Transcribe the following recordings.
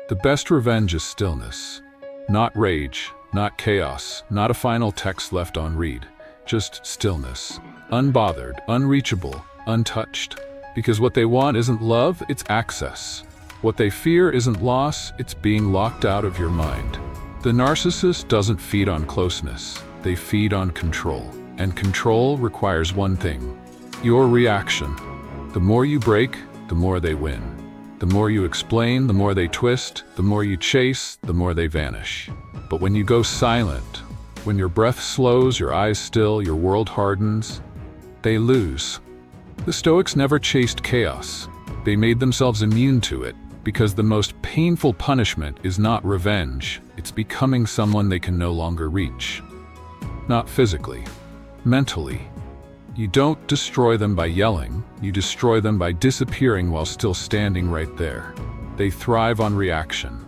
The best revenge is stillness. Not rage, not chaos, not a final text left on read. Just stillness. Unbothered, unreachable, untouched. Because what they want isn't love, it's access. What they fear isn't loss, it's being locked out of your mind. The narcissist doesn't feed on closeness. They feed on control. And control requires one thing: your reaction. The more you break, the more they win. The more you explain, the more they twist. The more you chase, the more they vanish. But when you go silent, when your breath slows, your eyes still, your world hardens, they lose. The Stoics never chased chaos. They made themselves immune to it, because the most painful punishment is not revenge. It's becoming someone they can no longer reach. Not physically, mentally. You don't destroy them by yelling, you destroy them by disappearing while still standing right there. They thrive on reaction.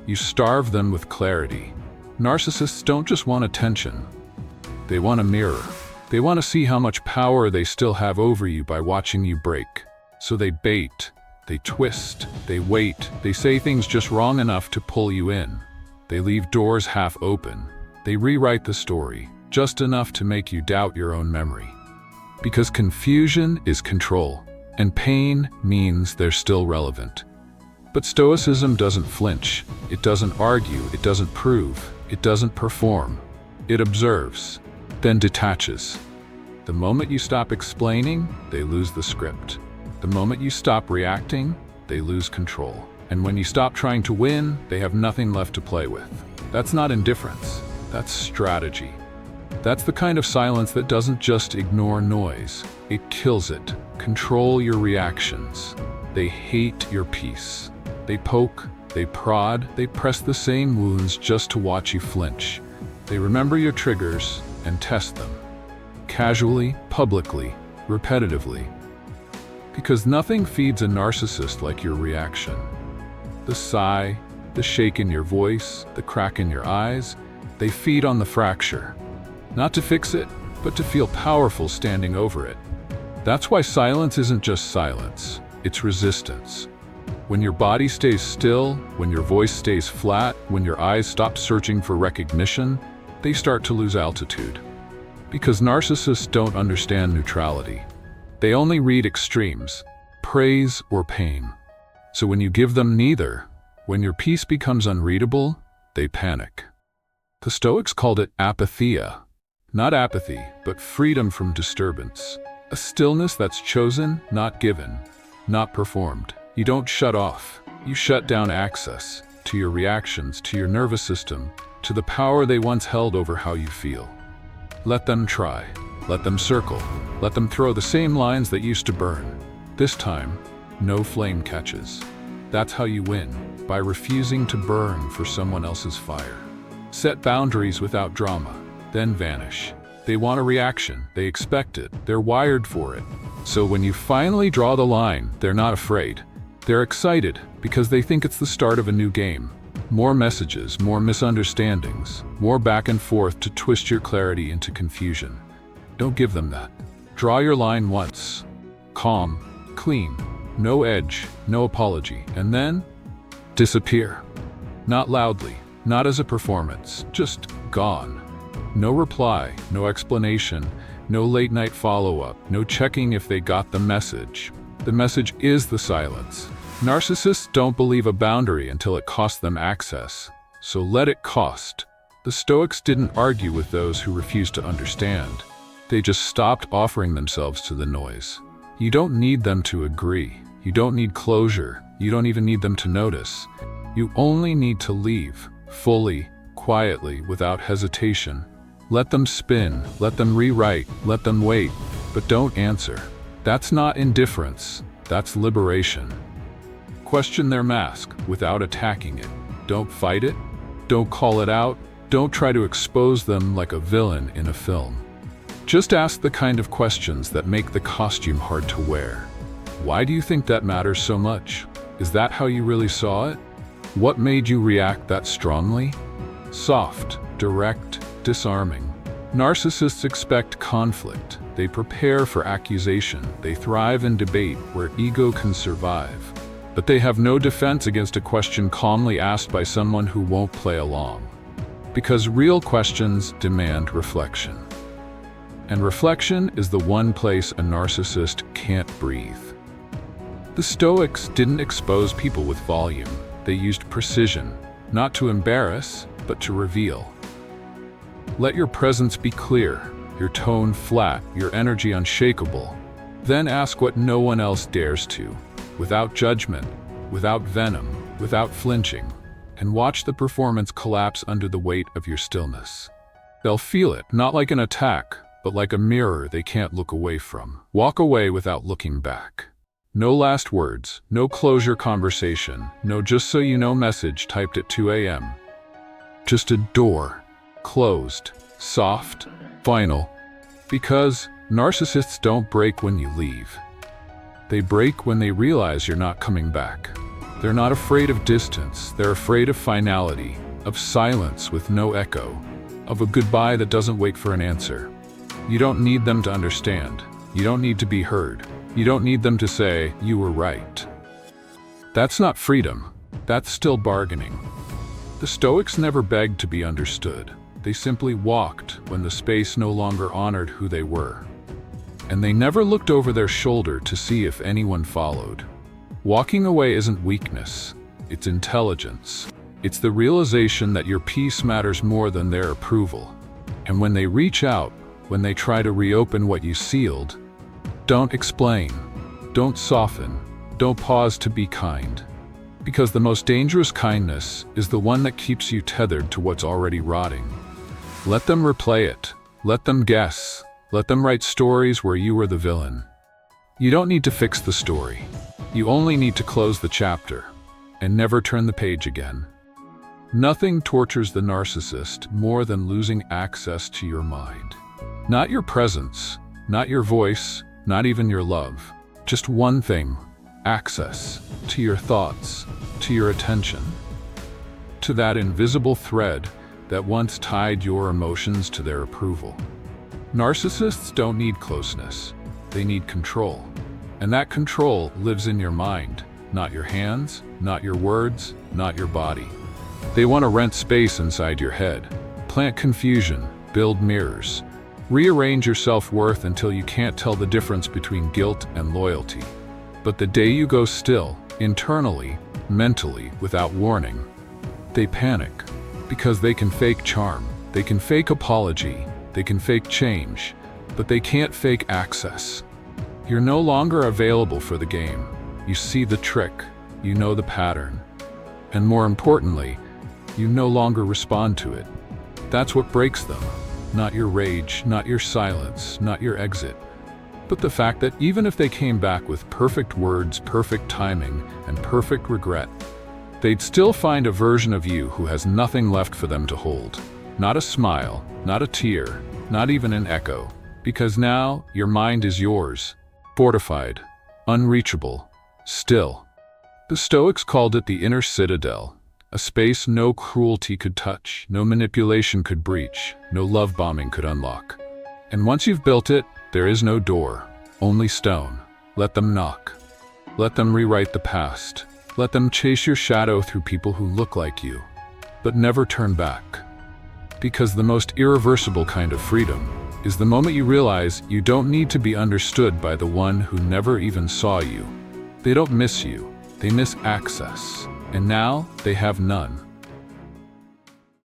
You starve them with clarity. Narcissists don't just want attention. They want a mirror. They want to see how much power they still have over you by watching you break. So they bait, they twist, they wait, they say things just wrong enough to pull you in. They leave doors half open. They rewrite the story, just enough to make you doubt your own memory. Because confusion is control, and pain means they're still relevant. But Stoicism doesn't flinch. It doesn't argue. It doesn't prove. It doesn't perform. It observes, then detaches. The moment you stop explaining, they lose the script. The moment you stop reacting, they lose control. And when you stop trying to win, they have nothing left to play with. That's not indifference. That's strategy. That's the kind of silence that doesn't just ignore noise. It kills it. Control your reactions. They hate your peace. They poke, they prod, they press the same wounds just to watch you flinch. They remember your triggers and test them. Casually, publicly, repetitively. Because nothing feeds a narcissist like your reaction. The sigh, the shake in your voice, the crack in your eyes, they feed on the fracture. Not to fix it, but to feel powerful standing over it. That's why silence isn't just silence, it's resistance. When your body stays still, when your voice stays flat, when your eyes stop searching for recognition, they start to lose altitude. Because narcissists don't understand neutrality. They only read extremes, praise or pain. So when you give them neither, when your peace becomes unreadable, they panic. The Stoics called it apatheia. Not apathy, but freedom from disturbance. A stillness that's chosen, not given, not performed. You don't shut off. You shut down access to your reactions, to your nervous system, to the power they once held over how you feel. Let them try. Let them circle. Let them throw the same lines that used to burn. This time, no flame catches. That's how you win, by refusing to burn for someone else's fire. Set boundaries without drama, then vanish. They want a reaction. They expect it. They're wired for it. So when you finally draw the line, they're not afraid. They're excited because they think it's the start of a new game. More messages, more misunderstandings, more back and forth to twist your clarity into confusion. Don't give them that. Draw your line once. Calm, clean, no edge, no apology, and then disappear. Not loudly, not as a performance, just gone. No reply, no explanation, no late night follow-up, no checking if they got the message. The message is the silence. Narcissists don't believe a boundary until it costs them access, so let it cost. The Stoics didn't argue with those who refused to understand. They just stopped offering themselves to the noise. You don't need them to agree. You don't need closure. You don't even need them to notice. You only need to leave, fully, quietly, without hesitation. Let them spin, let them rewrite, let them wait, but don't answer. That's not indifference, that's liberation. Question their mask without attacking it. Don't fight it, don't call it out, don't try to expose them like a villain in a film. Just ask the kind of questions that make the costume hard to wear. Why do you think that matters so much? Is that how you really saw it? What made you react that strongly? Soft, direct, disarming. Narcissists expect conflict. They prepare for accusation. They thrive in debate where ego can survive. but they have no defense against a question calmly asked by someone who won't play along. Because real questions demand reflection. And reflection is the one place a narcissist can't breathe. The Stoics didn't expose people with volume. They used precision, not to embarrass, but to reveal. Let your presence be clear, your tone flat, your energy unshakable. Then ask what no one else dares to, without judgment, without venom, without flinching, and watch the performance collapse under the weight of your stillness. They'll feel it, not like an attack, but like a mirror they can't look away from. Walk away without looking back. No last words, no closure conversation, no just so you know message typed at 2 a.m. Just a door, closed, soft, final. Because narcissists don't break when you leave. They break when they realize you're not coming back. They're not afraid of distance, they're afraid of finality, of silence with no echo, of a goodbye that doesn't wait for an answer. You don't need them to understand. You don't need to be heard. You don't need them to say, "You were right." That's not freedom. That's still bargaining. The Stoics never begged to be understood. They simply walked when the space no longer honored who they were. And they never looked over their shoulder to see if anyone followed. Walking away isn't weakness. It's intelligence. It's the realization that your peace matters more than their approval. And when they reach out, when they try to reopen what you sealed, don't explain, don't soften, don't pause to be kind. Because the most dangerous kindness is the one that keeps you tethered to what's already rotting. Let them replay it, let them guess, let them write stories where you were the villain. You don't need to fix the story. You only need to close the chapter and never turn the page again. Nothing tortures the narcissist more than losing access to your mind. Not your presence, not your voice, not even your love. Just one thing: access to your thoughts, to your attention, to that invisible thread that once tied your emotions to their approval. Narcissists don't need closeness, they need control. And that control lives in your mind, not your hands, not your words, not your body. They want to rent space inside your head, plant confusion, build mirrors, rearrange your self-worth until you can't tell the difference between guilt and loyalty. But the day you go still, internally, mentally, without warning, they panic. Because they can fake charm, they can fake apology, they can fake change, but they can't fake access. You're no longer available for the game. You see the trick, you know the pattern. And more importantly, you no longer respond to it. That's what breaks them. Not your rage, not your silence, not your exit, but the fact that even if they came back with perfect words, perfect timing, and perfect regret, they'd still find a version of you who has nothing left for them to hold. Not a smile, not a tear, not even an echo. Because now, your mind is yours, fortified, unreachable, still. The Stoics called it the inner citadel, a space no cruelty could touch, no manipulation could breach, no love bombing could unlock. And once you've built it, there is no door, only stone. Let them knock. Let them rewrite the past. Let them chase your shadow through people who look like you, but never turn back. Because the most irreversible kind of freedom is the moment you realize you don't need to be understood by the one who never even saw you. They don't miss you, they miss access. And now they have none.